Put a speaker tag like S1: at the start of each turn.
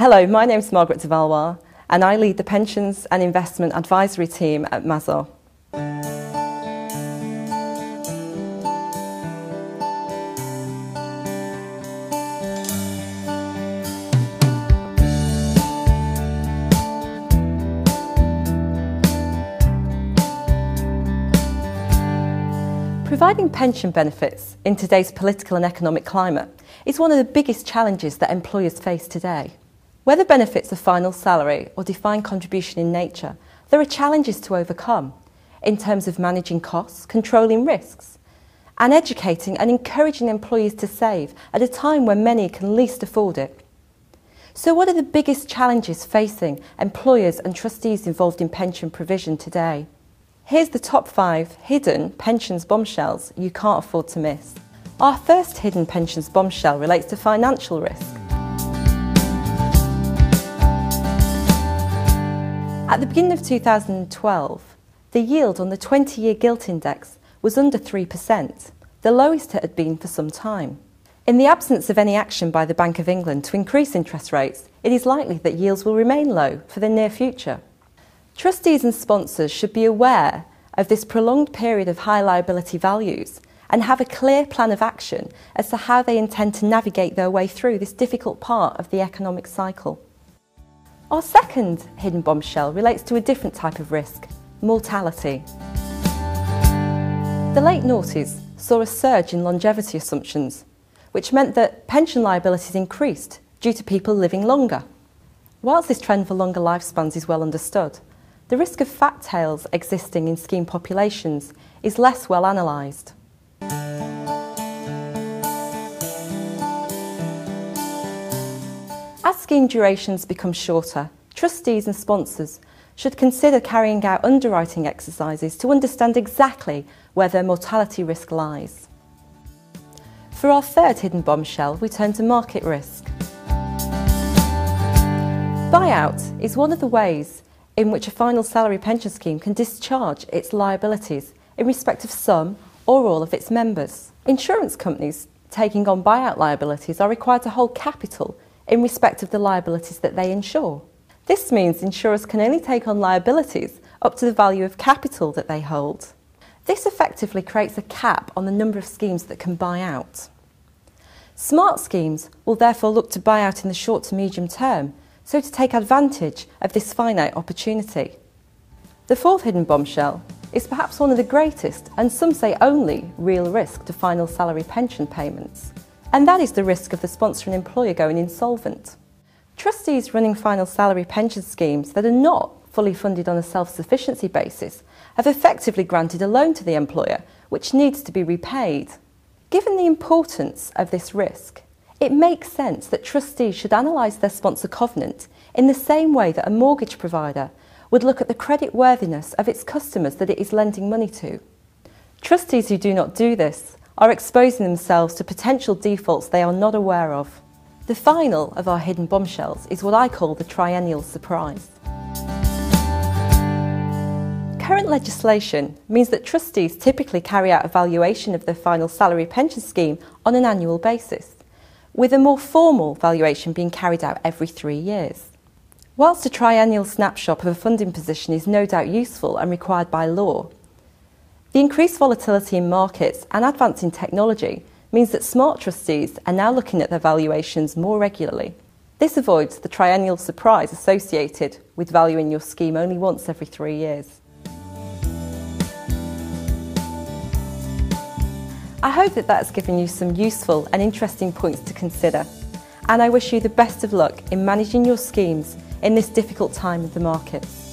S1: Hello, my name's Margaret de Valois and I lead the Pensions and Investment Advisory team at Mazars. Providing pension benefits in today's political and economic climate is one of the biggest challenges that employers face today. Whether benefits are final salary or defined contribution in nature, there are challenges to overcome in terms of managing costs, controlling risks, and educating and encouraging employees to save at a time when many can least afford it. So what are the biggest challenges facing employers and trustees involved in pension provision today? Here's the top 5 hidden pensions bombshells you can't afford to miss. Our first hidden pensions bombshell relates to financial risk. At the beginning of 2012, the yield on the 20-year gilt index was under 3%, the lowest it had been for some time. In the absence of any action by the Bank of England to increase interest rates, it is likely that yields will remain low for the near future. Trustees and sponsors should be aware of this prolonged period of high liability values and have a clear plan of action as to how they intend to navigate their way through this difficult part of the economic cycle. Our second hidden bombshell relates to a different type of risk, mortality. The late noughties saw a surge in longevity assumptions, which meant that pension liabilities increased due to people living longer. Whilst this trend for longer lifespans is well understood, the risk of fat tails existing in scheme populations is less well analysed. As scheme durations become shorter, trustees and sponsors should consider carrying out underwriting exercises to understand exactly where their mortality risk lies. For our third hidden bombshell, we turn to market risk. Buyout is one of the ways in which a final salary pension scheme can discharge its liabilities in respect of some or all of its members. Insurance companies taking on buyout liabilities are required to hold capital in respect of the liabilities that they insure. This means insurers can only take on liabilities up to the value of capital that they hold. This effectively creates a cap on the number of schemes that can buy out. Smart schemes will therefore look to buy out in the short to medium term, so to take advantage of this finite opportunity. The fourth hidden bombshell is perhaps one of the greatest, and some say only, real risk to final salary pension payments, and that is the risk of the sponsor and employer going insolvent. Trustees running final salary pension schemes that are not fully funded on a self-sufficiency basis have effectively granted a loan to the employer, which needs to be repaid. Given the importance of this risk, it makes sense that trustees should analyse their sponsor covenant in the same way that a mortgage provider would look at the creditworthiness of its customers that it is lending money to. Trustees who do not do this are exposing themselves to potential defaults they are not aware of. The final of our hidden bombshells is what I call the Triennial Surprise. Current legislation means that trustees typically carry out a valuation of their final salary pension scheme on an annual basis, with a more formal valuation being carried out every 3 years. Whilst a triennial snapshot of a funding position is no doubt useful and required by law, the increased volatility in markets and advance in technology means that smart trustees are now looking at their valuations more regularly. This avoids the triennial surprise associated with valuing your scheme only once every 3 years. I hope that has given you some useful and interesting points to consider, and I wish you the best of luck in managing your schemes in this difficult time of the markets.